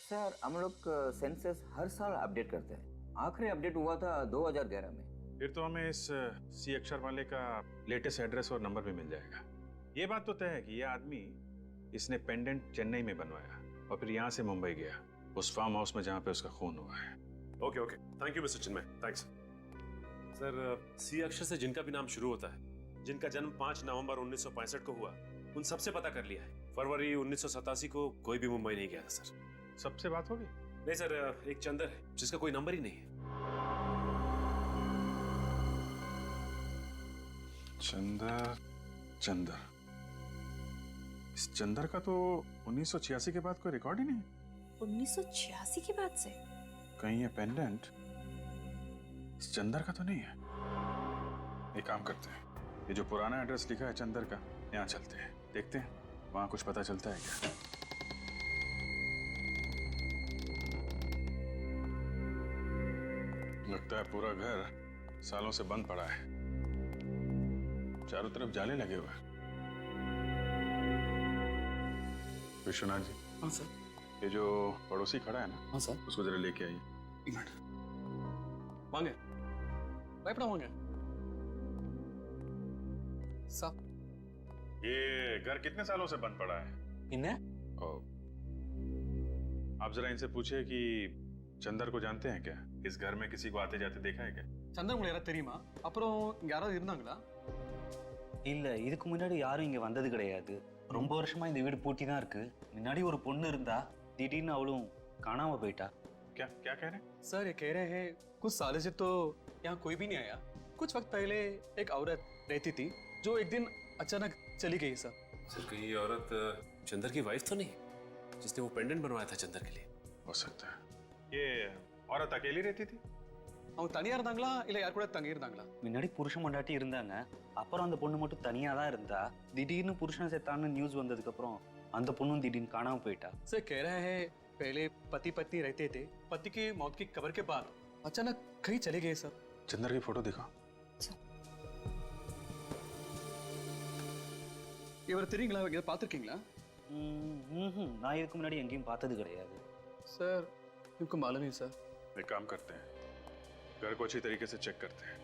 सर, हम लोग सेंसस हर साल अपडेट करते हैं। आखिरी अपडेट हुआ था 2011 में। फिर तो हमें इस सी अक्षर वाले का लेटेस्ट एड्रेस और नंबर भी मिल जाएगा। ये बात तो तय है कि ये आदमी, इसने पेंडेंट चेन्नई में बनवाया और फिर यहाँ से मुंबई गया, उस फार्म हाउस में जहाँ पे उसका खून हुआ है। Okay okay, thank you mister Chinmay, thanks. Sir, C अक्षर से जिनका भी नाम शुरू होता है, जिनका जन्म 5 नवंबर 1965 को हुआ, उन सबसे पता कर लिया है। फरवरी 1987 को कोई भी मुंबई नहीं गया था सर। सबसे बात होगी? नहीं सर, एक चंदर है जिसका कोई नंबर ही नहीं है। चंदर, इस चंदर का तो 1986 के बाद कोई रिकॉर्ड ही नहीं। 1986 के बाद से? कहीं ये पेंडेंट इस चंदर का तो नहीं है? एक काम करते हैं, ये जो पुराना एड्रेस लिखा है चंदर का, यहाँ चलते हैं, देखते हैं वहां कुछ पता चलता है क्या। लगता है पूरा घर सालों से बंद पड़ा है, चारों तरफ जाले लगे हुए हैं। विश्वनाथ जी। हाँ सर। ये जो पड़ोसी खड़ा है ना? हाँ सर। उसको जरा लेके आइए। एक मिनट। वांगे भयपड़ा वांगे साहब, ये घर कितने सालों से बंद पड़ा है? इन्हें आप जरा इनसे पूछिए कि चंदर को जानते हैं क्या? इस घर में किसी को आते जाते देखा है क्या? சந்தர் முளையரா தெரியுமா? அப்புறம் இங்க யாராவது இருந்தாங்களா? இல்ல, இதுக்கு முன்னாடி யாரும் இங்க வந்தது கிடையாது. ரொம்ப வருஷமா இந்த வீடு பூட்டி தான் இருக்கு. முன்னாடி ஒரு பொண்ணு இருந்தா, திடீர்னு அவளும் காணாம போயிட்டா. क्या क्या कह रहे हैं? सर, ये कह रहे हैं कुछ सालों से तो यहाँ कोई भी नहीं आया। कुछ वक्त पहले एक औरत रहती थी जो एक दिन अचानक चली गई सर। सर, कहीं ये औरत चंदर की वाइफ तो नहीं, जिसने वो पेंडेंट बनवाया था चंदर के लिए? हो सकता है। ये औरत अकेली रहती थी? அவங்க தனியா இருந்தாங்களா இல்ல யார் கூட தங்கி இருந்தாங்களா? முன்னாடி புருஷன் பொண்டாட்டி இருந்தாங்க. அப்புறம் அந்த பொண்ணு மட்டும் தனியா தான் இருந்தா. திடீர்னு புருஷன் செத்தான்னு நியூஸ் வந்ததுக்கு அப்புறம் அந்த பொண்ணும் திடீர்னு காணாம போயிட்டா. सर, कह रहे हैं पहले पति पत्नी रहते थे, पति की मौत की खबर के बाद अचानक कहीं चले गए सर। चंदर की फोटो दिखाओ। இவர் தெரியுங்களா? இங்க பார்த்திருக்கீங்களா? நான் இதுக்கு முன்னாடி எங்கேயும் பார்த்தது கிடையாது. सर, इनको मालूम है सर। एक काम करते हैं, घर को अच्छी तरीके से चेक करते हैं।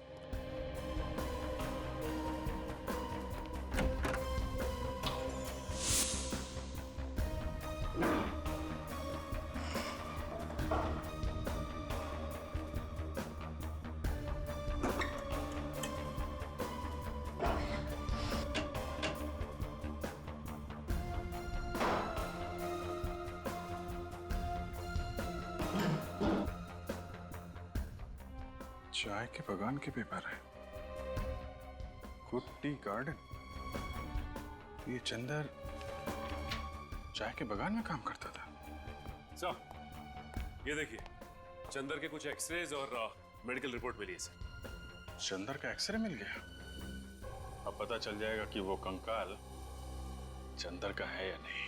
चाय के बगान के पेपर है, गुड टी गार्डन। ये चंदर चाय के बगान में काम करता था। सर, ये देखिए, चंदर के कुछ एक्सरेज और मेडिकल रिपोर्ट मिली है सर। चंदर का एक्सरे मिल गया? अब पता चल जाएगा कि वो कंकाल चंदर का है या नहीं।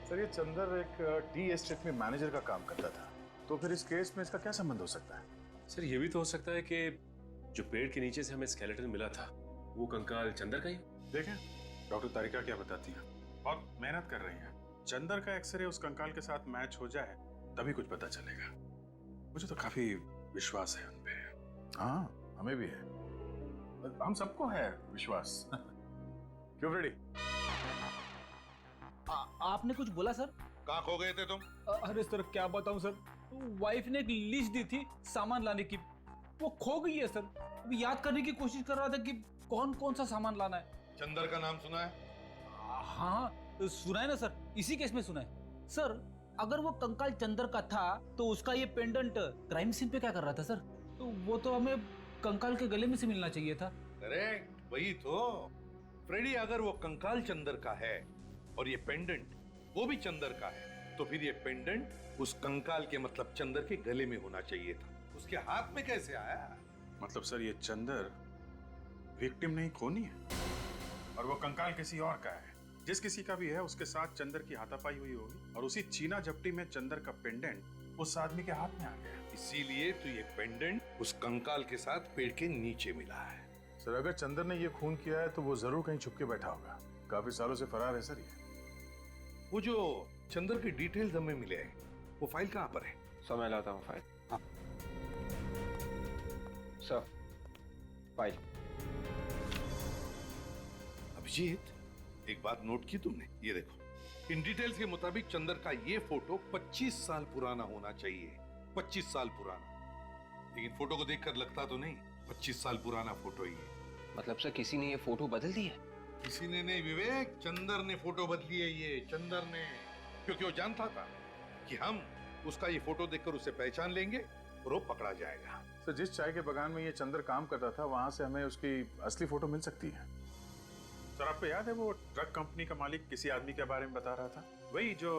सर, ये चंदर एक टी एस्टेट में मैनेजर का काम करता था, तो फिर इस केस में इसका क्या संबंध हो सकता है? सर, ये भी तो हो सकता है कि जो पेड़ के नीचे से हमें स्केलेटन मिला था, वो कंकाल चंदर का ही। देखें डॉक्टर तारिका क्या बताती है, बहुत मेहनत कर रही हैं। चंदर का एक्सरे उस कंकाल के साथ मैच हो जाए तभी कुछ पता चलेगा। मुझे तो काफी विश्वास है उन पे। हाँ, हमें भी है, हम सबको है विश्वास। क्यों फ्रेडी? आपने कुछ बोला सर? कहाँ खो गए थे तुम? अरे सर, क्या बताऊं सर, वाइफ ने एक लिस्ट दी थी सामान लाने की, वो खो गई है सर। अभी याद करने की कोशिश कर रहा था कि कौन कौन सा सामान लाना है। चंदर का नाम सुना है? हाँ, सुना है ना सर, इसी केस में सुना है सर। अगर वो कंकाल चंदर का था तो उसका ये पेंडेंट क्राइम सीन पे क्या कर रहा था सर? तो वो तो हमें कंकाल के गले में से मिलना चाहिए था। करेक्ट, वही तो। फ्रेडी, अगर वो कंकाल चंदर का है और ये पेंडेंट वो भी चंदर का है, तो फिर ये पेंडेंट उस कंकाल के मतलब चंदर के गले में होना चाहिए था। उसके हाथ में कैसे आया? मतलब सर ये चंदर विक्टिम नहीं, खूनी है, और वो कंकाल किसी और का है। जिस किसी का भी है उसके साथ चंदर की हाथापाई हुई होगी, और उसी चीना झपटी में चंदर का पेंडेंट उस आदमी के हाथ में आ गया। इसीलिए तो ये पेंडेंट उस कंकाल के साथ पेड़ के नीचे मिला है। सर अगर चंदर ने ये खून किया है तो वो जरूर कहीं छुप के बैठा होगा। काफी सालों से फरार है सर ये। वो जो चंदर के डिटेल्स हमें मिले हैं, वो फाइल कहाँ पर है? समय लाता हूँ फाइल। हाँ सर, फाइल। अभिजीत, एक बात नोट की तुमने? ये देखो, इन डिटेल्स के मुताबिक चंदर का ये फोटो 25 साल पुराना होना चाहिए। 25 साल पुराना। लेकिन फोटो को देखकर लगता तो नहीं 25 साल पुराना फोटो ही है। मतलब सर किसी ने ये फोटो बदल दी है? किसी ने नहीं विवेक, चंदर ने फोटो बदली है ये, चंदर ने। क्योंकि वो जानता था कि हम उसका ये फोटो देखकर उसे पहचान लेंगे और वो पकड़ा जाएगा। सर जिस चाय के बगान में ये चंदर काम करता था वहां से हमें उसकी असली फोटो मिल सकती है। सर आपको याद है वो ट्रक कंपनी का मालिक किसी आदमी के बारे में बता रहा था, वही जो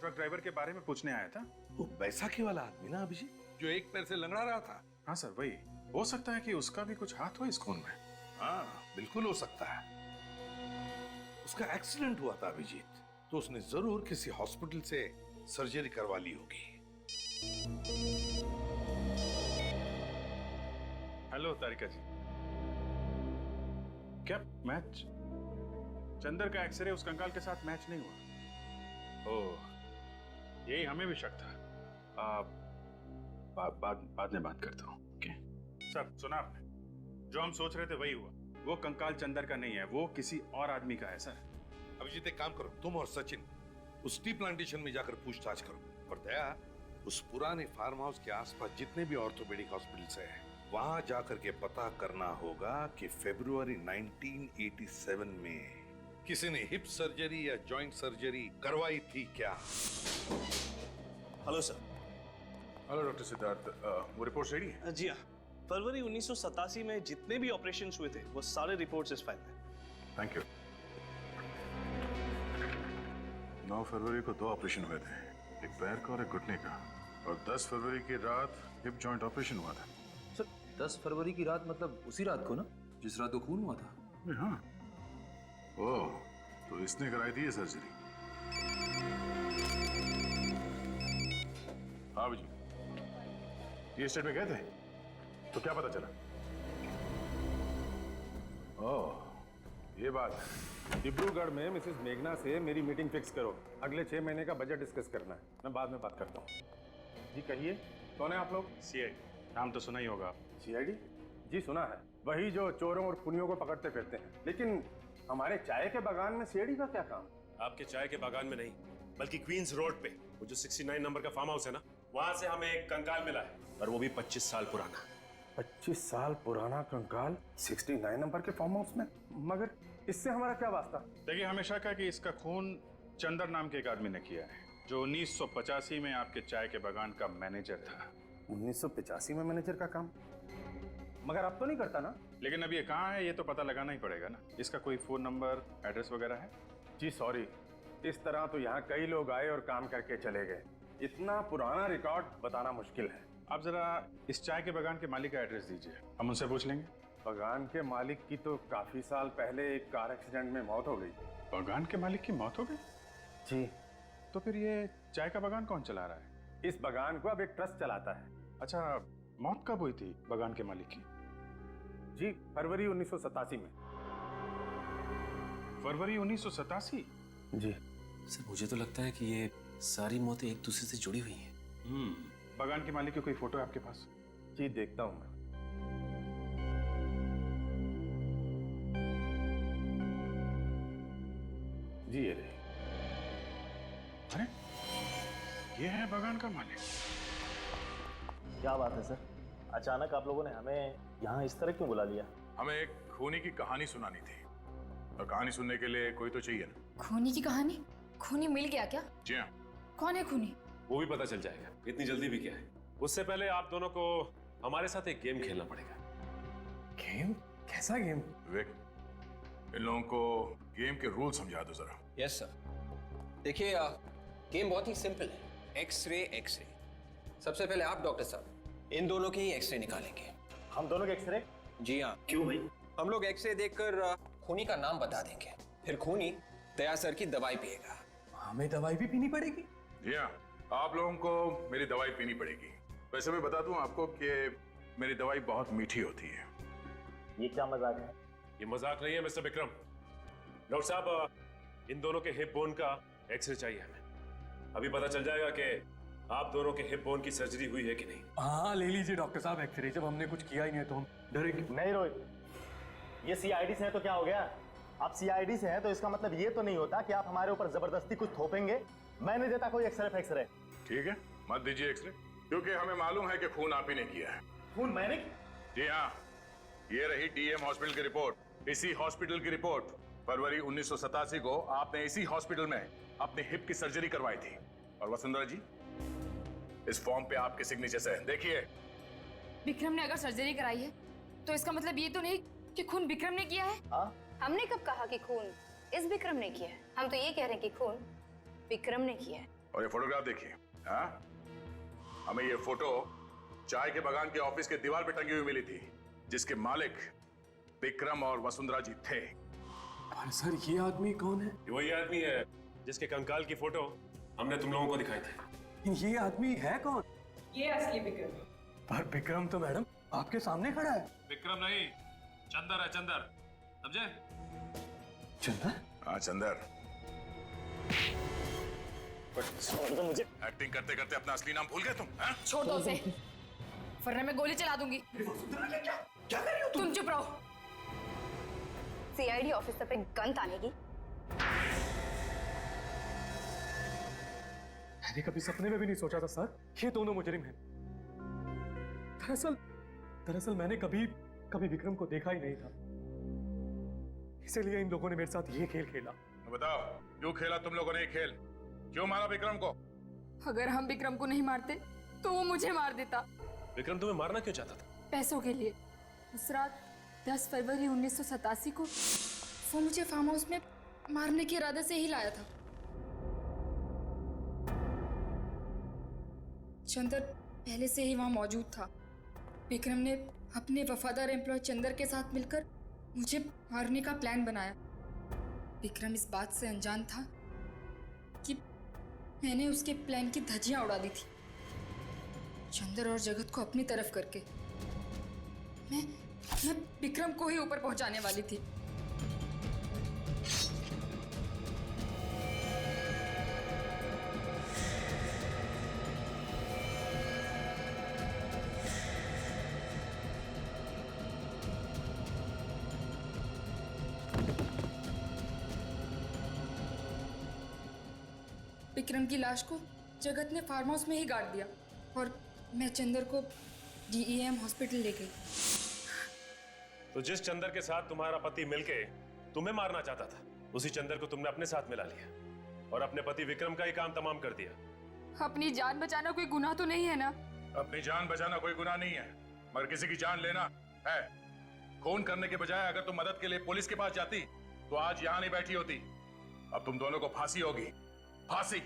ट्रक ड्राइवर के बारे में पूछने आया था? वो बैसाखी वाला आदमी ना अभिजीत, जो एक पैर से लंगड़ा रहा था। हाँ सर वही। हो सकता है कि उसका भी कुछ हाथ हो इस खून में। हाँ बिल्कुल हो सकता है। उसका एक्सीडेंट हुआ था अभिजीत, तो उसने जरूर किसी हॉस्पिटल से सर्जरी करवा ली होगी। हेलो तारिका जी, क्या मैच? चंदर का एक्सरे उस कंकाल के साथ मैच नहीं हुआ? ओह, यही हमें भी शक था। बाद में बात करता हूँ। ओके सर, सुना आपने? जो हम सोच रहे थे वही हुआ। वो कंकाल चंदर का नहीं है, वो किसी और आदमी का है सर। अभिजीत एक काम करो, तुम और सचिन उस टी प्लांटेशन में जाकर पूछताछ करो। और दया, उस पुराने फार्म हाउस के आसपास जितने भी ऑर्थोपेडिक हॉस्पिटल्स हैं, वहां जाकर के पता करना होगा कि फरवरी 1987 में किसी ने हिप सर्जरी या जॉइंट सर्जरी करवाई थी क्या? Hello sir. Hello doctor Siddharth, वो रिपोर्ट रेडी है? जी हाँ, फरवरी 1987 में जितने भी ऑपरेशन हुए थे वो सारे रिपोर्ट्स इस फाइल में। Thank you. 9 फरवरी को 2 ऑपरेशन हुए थे, एक पैर का और एक घुटने का, और 10 फरवरी की रात हिप जॉइंट ऑपरेशन हुआ था। सर 10 फरवरी की रात मतलब उसी रात को ना, जिस रात को खून हुआ था? हाँ। ओह, तो इसने कराई थी ये सर्जरी? हाँ जी, ये स्टेट में गए थे तो क्या पता चला? ओह, ये बात है। डिब्रूगढ़ में मिसेस मेघना से मेरी मीटिंग फिक्स करो। अगले 6 महीने का बजट डिस्कस करना है। मैं बाद में बात करता हूँ। जी कहिए, कौन है आप लोग? सीआईडी। नाम तो सुना ही होगा। सीआईडी? जी सुना है, वही जो चोरों और खूनियों को पकड़ते फिरते हैं। लेकिन हमारे चाय के बागान में सीआईडी का क्या काम? आपके चाय के बागान में नहीं, बल्कि क्वींस रोड पे वो जो 69 नंबर का फार्म हाउस है ना, वहां से हमें एक कंकाल मिला है, और वो भी 25 साल पुराना। 25 साल पुराना कंकाल 69 नंबर के फार्म हाउस में? मगर इससे हमारा क्या वास्ता? देखिए, हमें शक है कि इसका खून चंदर नाम के एक आदमी ने किया है, जो 1985 में आपके चाय के बागान का मैनेजर था। 1985 में मैनेजर का काम? मगर अब तो नहीं करता ना? लेकिन अब ये कहाँ है ये तो पता लगाना ही पड़ेगा ना। इसका कोई फोन नंबर, एड्रेस वगैरह है? जी सॉरी, इस तरह तो यहाँ कई लोग आए और काम करके चले गए। इतना पुराना रिकॉर्ड बताना मुश्किल है। आप जरा इस चाय के बागान के मालिक का एड्रेस दीजिए, हम उनसे पूछ लेंगे। बागान के मालिक की तो काफी साल पहले एक कार एक्सीडेंट में मौत हो गई। बागान के मालिक की मौत हो गई? जी। तो फिर ये चाय का बागान कौन चला रहा है? इस बागान को अब एक ट्रस्ट चलाता है। अच्छा, मौत कब हुई थी बागान के मालिक की? जी फरवरी 1987 में। फरवरी 1987? जी सर, मुझे तो लगता है कि ये सारी मौतें एक दूसरे से जुड़ी हुई हैं। बागान के मालिक की कोई फोटो है आपके पास? जी देखता हूँ मैं। जी ये रही। अरे ये है बागान का मालिक। क्या बात है सर, अचानक आप लोगों ने हमें यहाँ इस तरह क्यों बुला लिया? हमें एक खूनी की कहानी सुनानी थी, और कहानी सुनने के लिए कोई तो चाहिए ना। खूनी की कहानी? खूनी मिल गया क्या? जी हाँ, कौन है खूनी? वो भी पता चल जाएगा। इतनी जल्दी भी क्या है। उससे पहले आप दोनों को हमारे साथ एक गेम खेलना पड़ेगा। गेम? कैसा गेम? विवेक, इन लोगों को गेम के रूल समझा दो जरा। Yes sir. देखिए गेम बहुत ही सिंपल है। X-ray x-ray. सबसे पहले आप डॉक्टर साहब इन दोनों के ही एक्सरे निकालेंगे। हम दोनों के एक्सरे? जी हाँ। क्यों भाई? हम लोग एक्सरे देखकर खूनी का नाम बता देंगे, फिर खूनी दया सर की दवाई पिएगा। हमें दवाई भी पीनी पड़ेगी? जी हाँ, आप लोगों को मेरी दवाई पीनी पड़ेगी। वैसे मैं बता दूं आपको कि मेरी दवाई बहुत मीठी होती है। ये क्या मजाक है? ये मजाक नहीं है मिस्टर विक्रम। डॉक्टर साहब, इन दोनों के हिप बोन का एक्सरे चाहिए हमें। अभी पता चल जाएगा कि आप दोनों के हिप बोन की सर्जरी हुई है कि नहीं। हाँ, ले लीजिए डॉक्टर साहब एक्सरे। जब हमने कुछ किया ही नहीं तो हम डरेंगे नहीं रोहित, ये सीआईडी से है तो क्या हो गया? आप सीआईडी से हैं तो इसका मतलब ये तो नहीं होता कि आप हमारे ऊपर जबरदस्ती कुछ थोपेंगे। मैं नहीं देता कोई एक्सरे फैक्सरे। ठीक है, मत दीजिए एक्सरे, क्योंकि हमें मालूम है कि खून आप ही ने किया है। खून मैंने? जी हाँ, ये रही डीएम हॉस्पिटल की रिपोर्ट। इसी हॉस्पिटल की रिपोर्ट। फरवरी 1987 को आपने इसी हॉस्पिटल में अपने हिप की सर्जरी करवाई थी। और वसुंधरा जी, इस फॉर्म पे आपके सिग्नेचर है, देखिए। विक्रम ने अगर सर्जरी कराई है तो इसका मतलब ये तो नहीं कि खून विक्रम ने किया है। हमने कब कहा कि खून इस विक्रम ने किया है? हम तो ये कह रहे हैं कि खून विक्रम ने किया है। और ये फोटोग्राफ देखिए। हाँ, हमें ये फोटो चाय के बागान के ऑफिस के दीवार पे टंगी हुई मिली थी, जिसके मालिक विक्रम और वसुंधरा जी थे। पर सर, ये आदमी कौन है? ये वही आदमी है जिसके कंकाल की फोटो हमने तुम लोगों को दिखाई थी। ये आदमी है कौन? ये असली विक्रम। पर विक्रम तो मैडम आपके सामने खड़ा है। विक्रम नहीं, चंदर है, चंदर, समझे? चंदर? हाँ चंदर। छोड़ दो मुझे। एक्टिंग करते करते अपना असली नाम भूल गए तुम? हाँ? छोड़ दो उसे, वरना मैं गोली चला दूंगी। क्या कर रही हो तुम चुप रहो। सीआईडी ऑफिसर पे गन तानेगी? मैंने कभी सपने में भी नहीं सोचा था सर ये दोनों मुजरिम हैं। दरअसल मैंने कभी विक्रम को देखा ही नहीं था, इसीलिए इन लोगों ने मेरे साथ ये खेल खेला। बताओ, क्यों खेला तुम लोगों ने ये खेल? क्यों मारा विक्रम को? अगर हम विक्रम को नहीं मारते तो वो मुझे मार देता। विक्रम तुम्हें मारना क्यों चाहता था? पैसों के लिए। उस रात 10 फरवरी 1987 को वो मुझे फार्म हाउस में मारने के इरादे से ही लाया था। चंदर पहले से ही वहां मौजूद था। विक्रम ने अपने वफादार एम्प्लॉय चंदर के साथ मिलकर मुझे मारने का प्लान बनाया। विक्रम इस बात से अनजान था कि मैंने उसके प्लान की धज्जियां उड़ा दी थी, चंदर और जगत को अपनी तरफ करके। मैं विक्रम को ही ऊपर पहुंचाने वाली थी। विक्रम की लाश को जगत ने फार्म हाउस में ही गाड़ दिया और मैं चंदर को डीईएम हॉस्पिटल ले गई। तो जिस चंदर के साथ तुम्हारा पति मिलके तुम्हें मारना चाहता था, उसी चंदर को तुमने अपने साथ मिला लिया और अपने पति विक्रम का ही काम तमाम कर दिया। अपनी जान बचाना कोई गुनाह तो नहीं है ना? अपनी जान बचाना कोई गुनाह नहीं है, मगर किसी की जान लेना है। खून करने के बजाय अगर तुम मदद के लिए पुलिस के पास जाती तो आज यहां नहीं बैठी होती। अब तुम दोनों को फांसी होगी, फांसी।